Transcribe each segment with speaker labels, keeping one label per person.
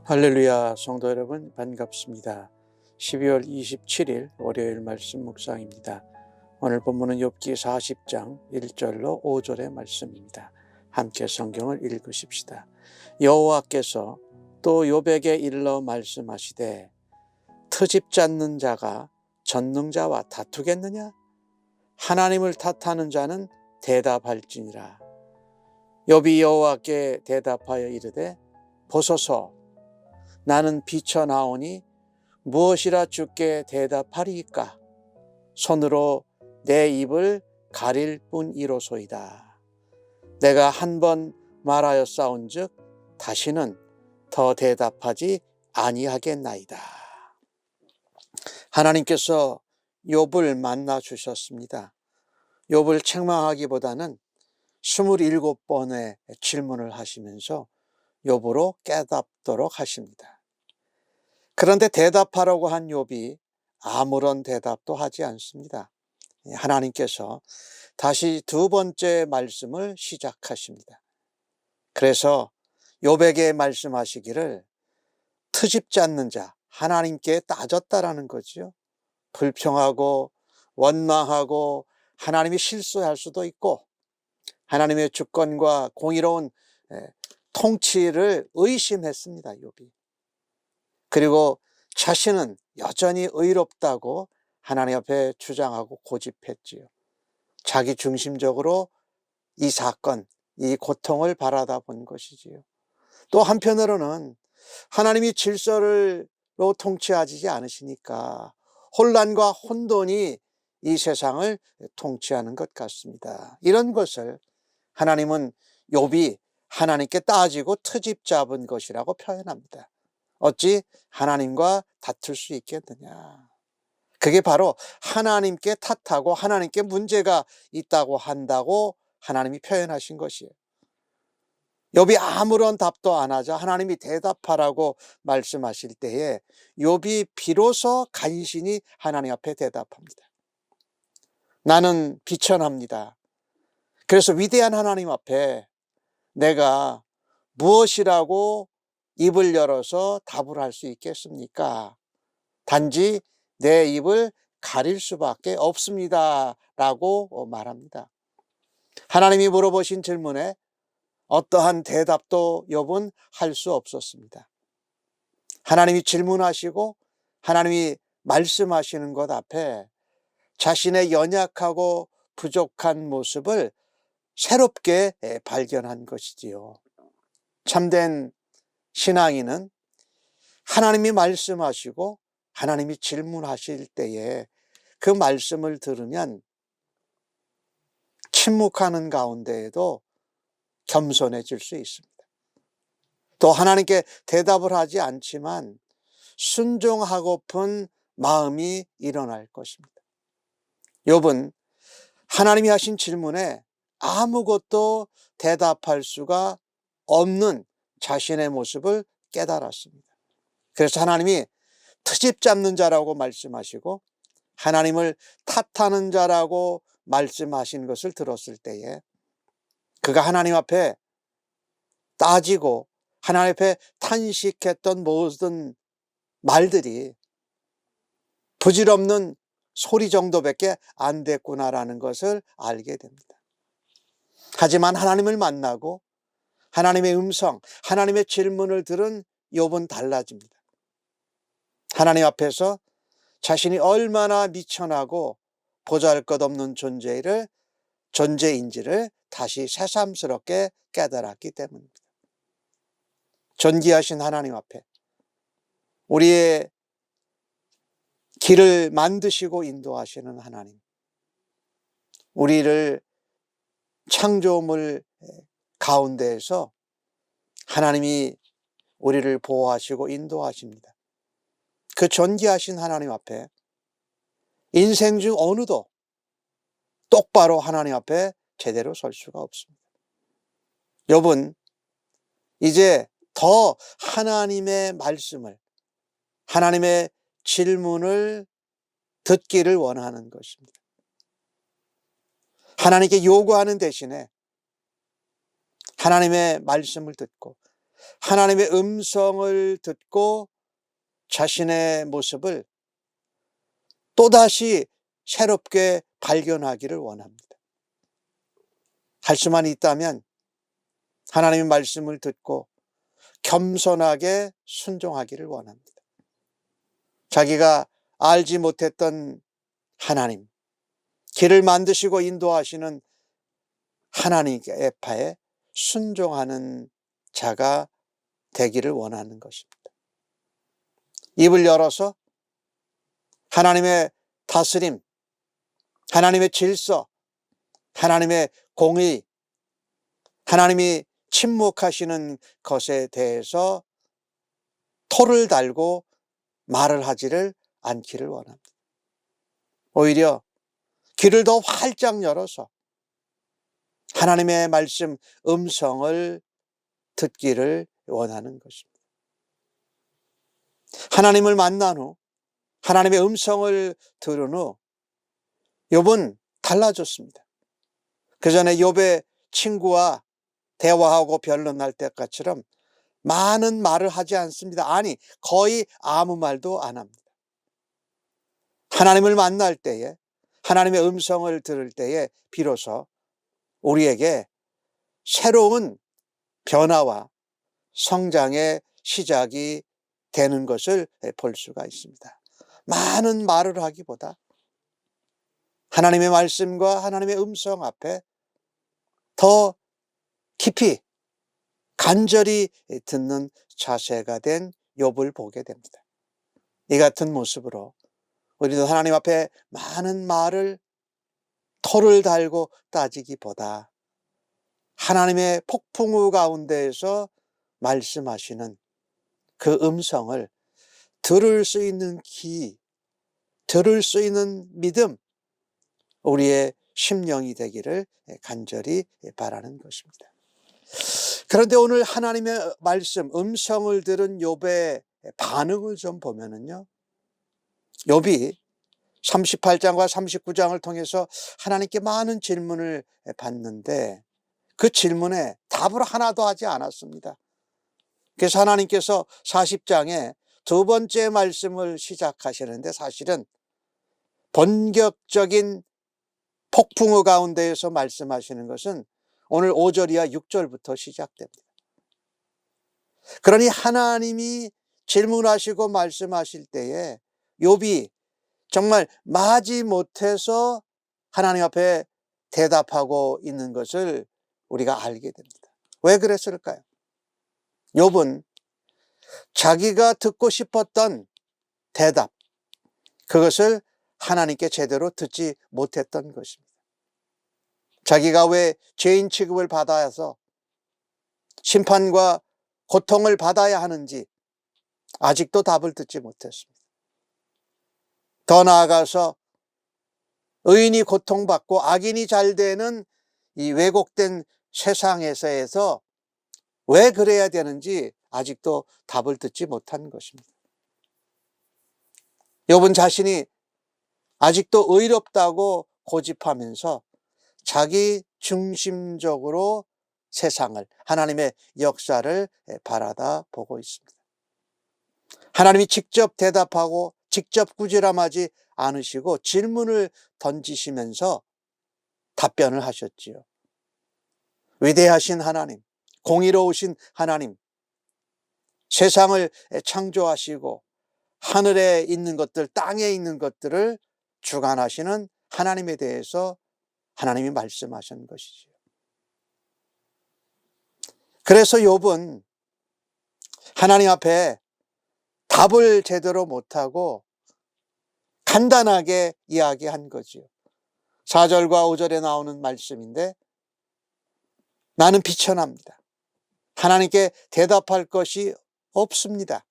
Speaker 1: 할렐루야, 성도 여러분 반갑습니다. 12월 27일 월요일 말씀 묵상입니다. 오늘 본문은 욥기 40장 1절로 5절의 말씀입니다. 함께 성경을 읽으십시다. 여호와께서 또 욥에게 일러 말씀하시되 트집 잡는 자가 전능자와 다투겠느냐? 하나님을 탓하는 자는 대답할지니라. 욥이 여호와께 대답하여 이르되 보소서, 나는 비쳐나오니 무엇이라 주께 대답하리이까? 손으로 내 입을 가릴 뿐이로소이다. 내가 한 번 말하였사온즉 다시는 더 대답하지 아니하겠나이다. 하나님께서 욥을 만나 주셨습니다. 욥을 책망하기보다는 27번의 질문을 하시면서 욥으로 깨닫도록 하십니다. 그런데 대답하라고 한 욥이 아무런 대답도 하지 않습니다. 하나님께서 다시 두 번째 말씀을 시작하십니다. 그래서 욥에게 말씀하시기를 트집 잡는 자, 하나님께 따졌다라는 거죠. 불평하고 원망하고 하나님이 실수할 수도 있고 하나님의 주권과 공의로운 통치를 의심했습니다, 욥이. 그리고 자신은 여전히 의롭다고 하나님 앞에 주장하고 고집했지요. 자기 중심적으로 이 사건, 이 고통을 바라다 본 것이지요. 또 한편으로는 하나님이 질서로 통치하지 않으시니까 혼란과 혼돈이 이 세상을 통치하는 것 같습니다. 이런 것을 하나님은 욥이 하나님께 따지고 트집 잡은 것이라고 표현합니다. 어찌 하나님과 다툴 수 있겠느냐. 그게 바로 하나님께 탓하고 하나님께 문제가 있다고 한다고 하나님이 표현하신 것이에요. 욥이 아무런 답도 안 하자 하나님이 대답하라고 말씀하실 때에 욥이 비로소 간신히 하나님 앞에 대답합니다. 나는 비천합니다. 그래서 위대한 하나님 앞에 내가 무엇이라고 입을 열어서 답을 할 수 있겠습니까? 단지 내 입을 가릴 수밖에 없습니다 라고 말합니다. 하나님이 물어보신 질문에 어떠한 대답도 욥은 할 수 없었습니다. 하나님이 질문하시고 하나님이 말씀하시는 것 앞에 자신의 연약하고 부족한 모습을 새롭게 발견한 것이지요. 참된 신앙인은 하나님이 말씀하시고 하나님이 질문하실 때에 그 말씀을 들으면 침묵하는 가운데에도 겸손해질 수 있습니다. 또 하나님께 대답을 하지 않지만 순종하고픈 마음이 일어날 것입니다. 욥은 하나님이 하신 질문에 아무것도 대답할 수가 없는 자신의 모습을 깨달았습니다. 그래서 하나님이 트집 잡는 자라고 말씀하시고 하나님을 탓하는 자라고 말씀하신 것을 들었을 때에 그가 하나님 앞에 따지고 하나님 앞에 탄식했던 모든 말들이 부질없는 소리 정도밖에 안 됐구나라는 것을 알게 됩니다. 하지만 하나님을 만나고 하나님의 음성, 하나님의 질문을 들은 욥은 달라집니다. 하나님 앞에서 자신이 얼마나 미천하고 보잘것없는 존재인지를 다시 새삼스럽게 깨달았기 때문입니다. 존귀하신 하나님 앞에 우리의 길을 만드시고 인도하시는 하나님, 우리를 창조물 가운데에서 하나님이 우리를 보호하시고 인도하십니다. 그 존귀하신 하나님 앞에 인생 중 어느도 똑바로 하나님 앞에 제대로 설 수가 없습니다. 욥은 이제 더 하나님의 말씀을, 하나님의 질문을 듣기를 원하는 것입니다. 하나님께 요구하는 대신에 하나님의 말씀을 듣고 하나님의 음성을 듣고 자신의 모습을 또다시 새롭게 발견하기를 원합니다. 할 수만 있다면 하나님의 말씀을 듣고 겸손하게 순종하기를 원합니다. 자기가 알지 못했던 하나님, 길을 만드시고 인도하시는 하나님의 파에 순종하는 자가 되기를 원하는 것입니다. 입을 열어서 하나님의 다스림, 하나님의 질서, 하나님의 공의, 하나님이 침묵하시는 것에 대해서 토를 달고 말을 하지를 않기를 원합니다. 오히려 귀를 더 활짝 열어서 하나님의 말씀 음성을 듣기를 원하는 것입니다. 하나님을 만난 후, 하나님의 음성을 들은 후 욥은 달라졌습니다. 그 전에 욥의 친구와 대화하고 변론할 때처럼 많은 말을 하지 않습니다. 아니, 거의 아무 말도 안 합니다. 하나님을 만날 때에, 하나님의 음성을 들을 때에 비로소 우리에게 새로운 변화와 성장의 시작이 되는 것을 볼 수가 있습니다. 많은 말을 하기보다 하나님의 말씀과 하나님의 음성 앞에 더 깊이 간절히 듣는 자세가 된 욥을 보게 됩니다. 이 같은 모습으로 우리도 하나님 앞에 많은 말을 토를 달고 따지기보다 하나님의 폭풍우 가운데에서 말씀하시는 그 음성을 들을 수 있는 귀, 들을 수 있는 믿음, 우리의 심령이 되기를 간절히 바라는 것입니다. 그런데 오늘 하나님의 말씀, 음성을 들은 욥의 반응을 좀 보면은요, 욥이 38장과 39장을 통해서 하나님께 많은 질문을 받는데 그 질문에 답을 하나도 하지 않았습니다. 그래서 하나님께서 40장에 두 번째 말씀을 시작하시는데 사실은 본격적인 폭풍우 가운데에서 말씀하시는 것은 오늘 5절이야 6절부터 시작됩니다. 그러니 하나님이 질문하시고 말씀하실 때에 욥이 정말 마지못해서 하나님 앞에 대답하고 있는 것을 우리가 알게 됩니다. 왜 그랬을까요? 욥은 자기가 듣고 싶었던 대답, 그것을 하나님께 제대로 듣지 못했던 것입니다. 자기가 왜 죄인 취급을 받아서 심판과 고통을 받아야 하는지 아직도 답을 듣지 못했습니다. 더 나아가서 의인이 고통받고 악인이 잘 되는 이 왜곡된 세상에서 왜 그래야 되는지 아직도 답을 듣지 못한 것입니다. 욥은 자신이 아직도 의롭다고 고집하면서 자기 중심적으로 세상을, 하나님의 역사를 바라다 보고 있습니다. 하나님이 직접 대답하고 직접 꾸지람하지 않으시고 질문을 던지시면서 답변을 하셨지요. 위대하신 하나님, 공의로우신 하나님, 세상을 창조하시고 하늘에 있는 것들, 땅에 있는 것들을 주관하시는 하나님에 대해서 하나님이 말씀하신 것이지요. 그래서 욥은 하나님 앞에 답을 제대로 못하고 간단하게 이야기한 거지요. 4절과 5절에 나오는 말씀인데 나는 비천합니다. 하나님께 대답할 것이 없습니다.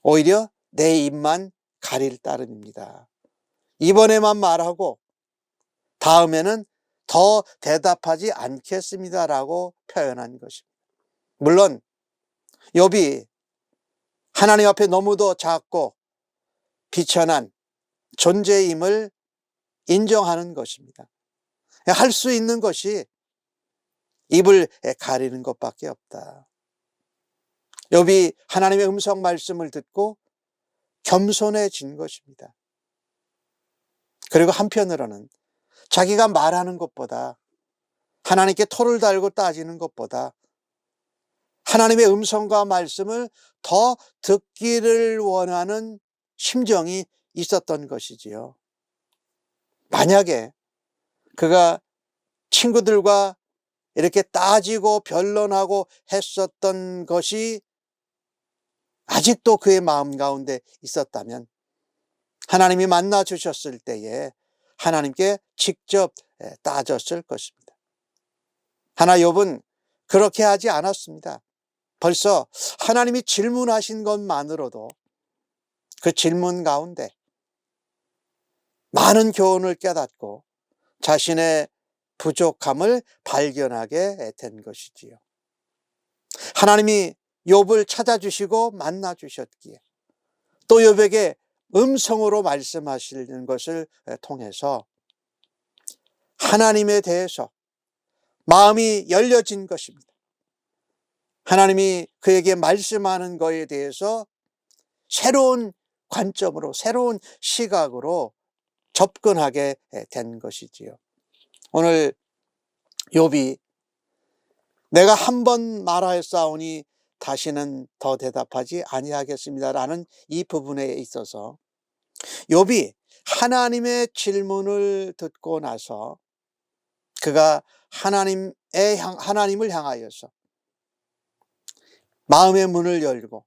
Speaker 1: 오히려 내 입만 가릴 따름입니다. 이번에만 말하고 다음에는 더 대답하지 않겠습니다라고 표현한 것입니다. 물론 욥이 하나님 앞에 너무도 작고 비천한 존재임을 인정하는 것입니다. 할 수 있는 것이 입을 가리는 것밖에 없다. 욥이 하나님의 음성 말씀을 듣고 겸손해진 것입니다. 그리고 한편으로는 자기가 말하는 것보다, 하나님께 토를 달고 따지는 것보다 하나님의 음성과 말씀을 더 듣기를 원하는 심정이 있었던 것이지요. 만약에 그가 친구들과 이렇게 따지고 변론하고 했었던 것이 아직도 그의 마음 가운데 있었다면 하나님이 만나 주셨을 때에 하나님께 직접 따졌을 것입니다. 하나 욥은 그렇게 하지 않았습니다. 벌써 하나님이 질문하신 것만으로도 그 질문 가운데 많은 교훈을 깨닫고 자신의 부족함을 발견하게 된 것이지요. 하나님이 욥을 찾아주시고 만나주셨기에 또 욥에게 음성으로 말씀하시는 것을 통해서 하나님에 대해서 마음이 열려진 것입니다. 하나님이 그에게 말씀하는 것에 대해서 새로운 관점으로, 새로운 시각으로 접근하게 된 것이지요. 오늘 욥이 내가 한 번 말하였사오니 다시는 더 대답하지 아니하겠습니다라는 이 부분에 있어서 욥이 하나님의 질문을 듣고 나서 그가 하나님을 향하여서 마음의 문을 열고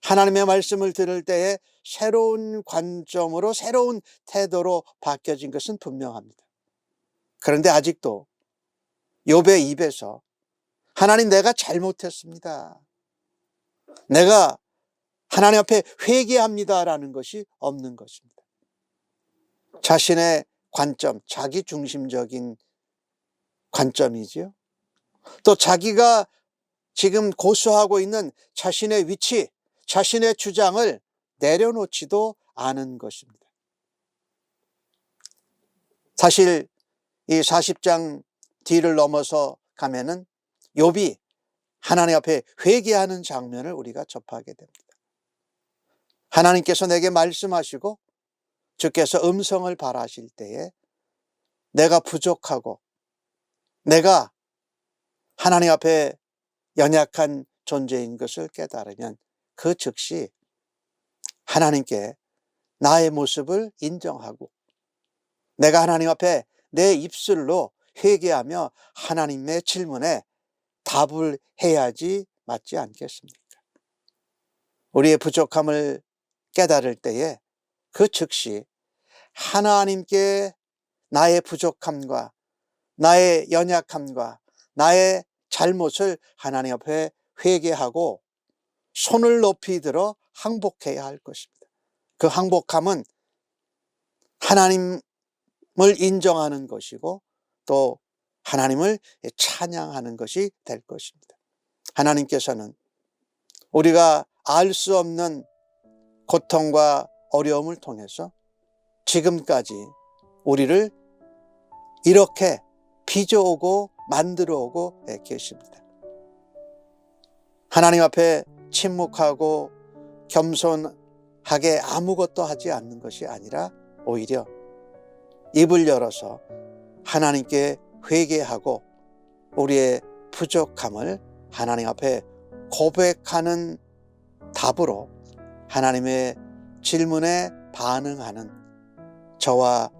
Speaker 1: 하나님의 말씀을 들을 때에 새로운 관점으로, 새로운 태도로 바뀌어진 것은 분명합니다. 그런데 아직도 욥의 입에서 하나님, 내가 잘못했습니다, 내가 하나님 앞에 회개합니다라는 것이 없는 것입니다. 자신의 관점, 자기 중심적인 관점이지요. 또 자기가 지금 고수하고 있는 자신의 위치, 자신의 주장을 내려놓지도 않은 것입니다. 사실 이 40장 뒤를 넘어서 가면은 욥이 하나님 앞에 회개하는 장면을 우리가 접하게 됩니다. 하나님께서 내게 말씀하시고 주께서 음성을 발하실 때에 내가 부족하고 내가 하나님 앞에 연약한 존재인 것을 깨달으면 그 즉시 하나님께 나의 모습을 인정하고 내가 하나님 앞에 내 입술로 회개하며 하나님의 질문에 답을 해야지 맞지 않겠습니까? 우리의 부족함을 깨달을 때에 그 즉시 하나님께 나의 부족함과 나의 연약함과 나의 잘못을 하나님 앞에 회개하고 손을 높이 들어 항복해야 할 것입니다. 그 항복함은 하나님을 인정하는 것이고 또 하나님을 찬양하는 것이 될 것입니다. 하나님께서는 우리가 알 수 없는 고통과 어려움을 통해서 지금까지 우리를 이렇게 빚어오고 만들어오고 계십니다. 하나님 앞에 침묵하고 겸손하게 아무것도 하지 않는 것이 아니라 오히려 입을 열어서 하나님께 회개하고 우리의 부족함을 하나님 앞에 고백하는 답으로 하나님의 질문에 반응하는 저와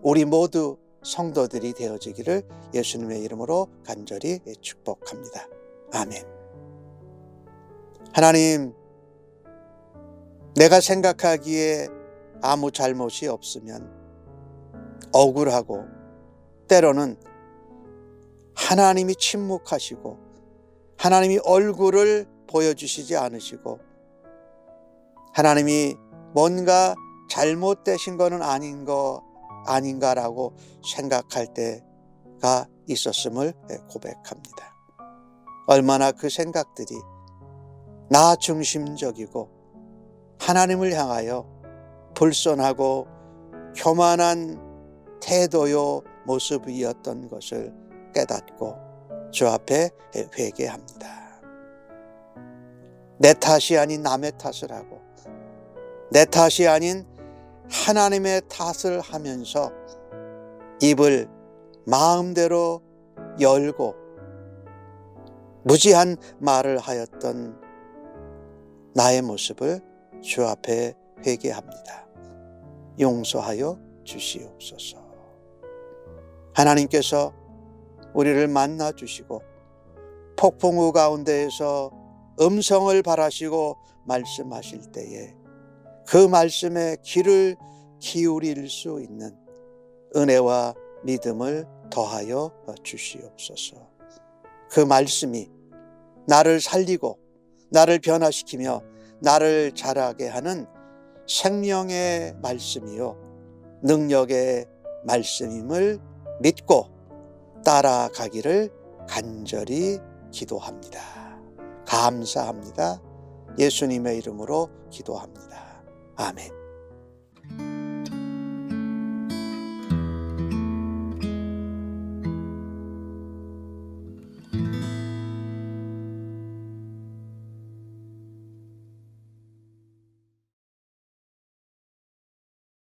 Speaker 1: 우리 모두 성도들이 되어지기를 예수님의 이름으로 간절히 축복합니다. 아멘. 하나님, 내가 생각하기에 아무 잘못이 없으면 억울하고 때로는 하나님이 침묵하시고 하나님이 얼굴을 보여주시지 않으시고 하나님이 뭔가 잘못되신 거는 아닌가라고 생각할 때가 있었음을 고백합니다. 얼마나 그 생각들이 나 중심적이고 하나님을 향하여 불손하고 교만한 태도요 모습이었던 것을 깨닫고 주 앞에 회개합니다. 내 탓이 아닌 남의 탓을 하고 내 탓이 아닌 하나님의 탓을 하면서 입을 마음대로 열고 무지한 말을 하였던 나의 모습을 주 앞에 회개합니다. 용서하여 주시옵소서. 하나님께서 우리를 만나 주시고 폭풍우 가운데에서 음성을 발하시고 말씀하실 때에 그 말씀에 귀를 기울일 수 있는 은혜와 믿음을 더하여 주시옵소서. 그 말씀이 나를 살리고 나를 변화시키며 나를 자라게 하는 생명의 말씀이요 능력의 말씀임을 믿고 따라가기를 간절히 기도합니다. 감사합니다. 예수님의 이름으로 기도합니다. 아멘.